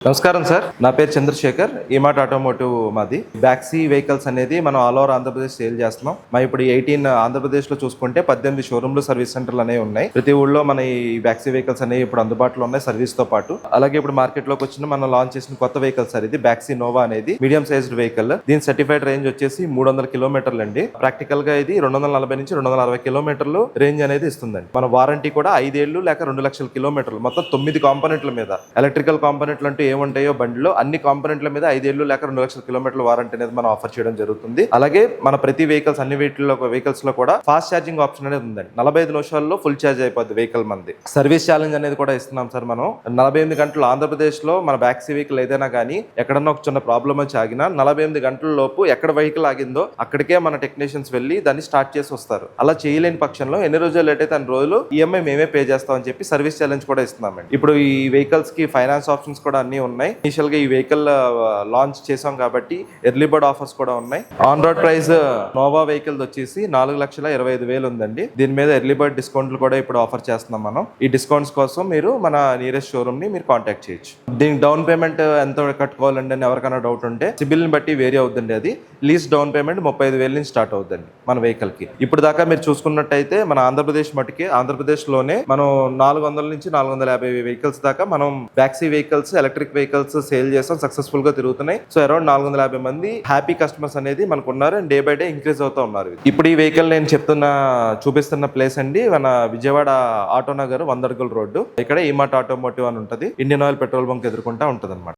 నమస్కారం సార్, నా పేరు చంద్రశేఖర్. ఈమార్ట్ ఆటోమోటివ్ మాది. బ్యాక్సీ వెహికల్స్ అనేది మనం ఆల్ ఓవర్ ఆంధ్రప్రదేశ్ సేల్ చేస్తున్నాం. ఇప్పుడు 18 ఆంధ్రప్రదేశ్ లో చూసుకుంటే 18 షోరూమ్లు, సర్వీస్ సెంటర్లు అనేవి ఉన్నాయి. ప్రతి ఊళ్ళో మన ఈ బ్యాక్సీ వెహికల్స్ అనేవి ఇప్పుడు అందుబాటులో ఉన్నాయి సర్వీస్ తో పాటు. అలాగే ఇప్పుడు మార్కెట్ లోకి వచ్చిన మనం లాంచ్ చేసిన కొత్త వెహికల్స్ సార్ ఇది బ్యాక్సీ నోవా అనేది మీడియం సైజ్డ్ వెహికల్. దీని సర్టిఫైడ్ రేంజ్ వచ్చేసి 300 కిలోమీటర్లు అండి. ప్రాక్టికల్ గా ఇది 240 నుంచి 260 కిలోమీటర్లు రేంజ్ అనేది ఇస్తుందండి. మన వారంటీ కూడా 5 ఏళ్లు లేక 2 లక్షల కిలోమీటర్లు. మొత్తం 9 కాంపోనెంట్ల మీద ఎలక్ట్రికల్ కాంపోనెంట్లు అంటే ఏముంటాయో బండిలో అన్ని కాంపోనెంట్ల మీద 5 ఏళ్లు లేక 2 లక్షల కిలోమీటర్ల వారంటీ అనేది మనం ఆఫర్ చేయడం జరుగుతుంది. అలాగే మన ప్రతి వెహికల్స్ అన్ని వెహికల్స్ లో కూడా ఫాస్ట్ ఛార్జింగ్ ఆప్షన్ అనేది ఉందండి. 45 నిమిషాల్లో ఫుల్ ఛార్జ్ అయిపోద్ది వెహికల్ మంది. సర్వీస్ ఛాలెంజ్ అనేది కూడా ఇస్తున్నాం సార్. మనం 48 గంటలు ఆంధ్రప్రదేశ్ లో మన బ్యాక్సీ వెహికల్ ఏదైనా కానీ ఎక్కడన్నా ఒక చిన్న ప్రాబ్లం వచ్చి ఆగినా 48 గంటల లోపు ఎక్కడ వెహికల్ ఆగిందో అక్కడికే మన టెక్నీషియన్స్ వెళ్ళి దాన్ని స్టార్ట్ చేసి వస్తారు. అలా చేయలేని పక్షంలో ఎన్ని రోజులు లేట్ అయితే అన్ని రోజులు ఈఎంఐ మేమే పే చేస్తామని చెప్పి సర్వీస్ ఛాలెంజ్ కూడా ఇస్తున్నామండి. ఇప్పుడు ఈ వెహికల్స్ కి ఫైనాన్స్ ఆప్షన్స్ కూడా అన్ని ఉన్నాయి. ఇనిషియల్ గా ఈ వెహికల్ లాంచ్ చేసాం కాబట్టి ఎర్లీ బర్డ్ ఆఫర్స్ కూడా ఉన్నాయి. ఆన్ రోడ్ ప్రైస్ నోవా వెహికల్ వచ్చేసి 4,25,000 ఉందండి. దీని మీద ఎర్లీ బర్డ్ డిస్కౌంట్లు కూడా ఇప్పుడు ఆఫర్ చేస్తున్నాం మనం. ఈ డిస్కౌంట్స్ కోసం మీరు మన నియరెస్ట్ షోరూమ్ ని మీరు కాంటాక్ట్ చేయొచ్చు. దీనికి డౌన్ పేమెంట్ ఎంత కట్టుకోవాలండి అని ఎవరికైనా డౌట్ ఉంటే సిబిల్ ని బట్టి వేరీ అవుతుంది. అది లీజ్ డౌన్ పేమెంట్ 35,000 నుంచి స్టార్ట్ అవుతుంది మన వెహికల్ కి. ఇప్పుడు దాకా మీరు చూసుకున్నట్టయితే మన ఆంధ్రప్రదేశ్ మటుకి ఆంధ్రప్రదేశ్ లోనే మనం 400 నుంచి 450 వెహికల్స్ దాకా మనం బ్యాక్సీ వెహికల్స్, ఎలక్ట్రిక్ వెహికల్స్ సేల్ చేస్తాం. సక్సెస్ఫుల్ గా తిరుగుతున్నాయి. సో అరౌండ్ 450 మంది హ్యాపీ కస్టమర్స్ అనేది మనకు ఉన్నారు. And day by day increase అవుతూ ఉన్నారు. ఇప్పుడు ఈ వెహికల్ నేను చూపిస్తున్న ప్లేస్ అండి మన విజయవాడ ఆటోనగర్ 100 అడుగుల రోడ్డు. ఇక్కడ ఈమార్ట్ ఆటోమోటివ్ అని ఉంటుంది. ఇండియన్ ఆయిల్ పెట్రోల్ బంక్ ఎదుర్కొంటా ఉంటుంది అనమాట.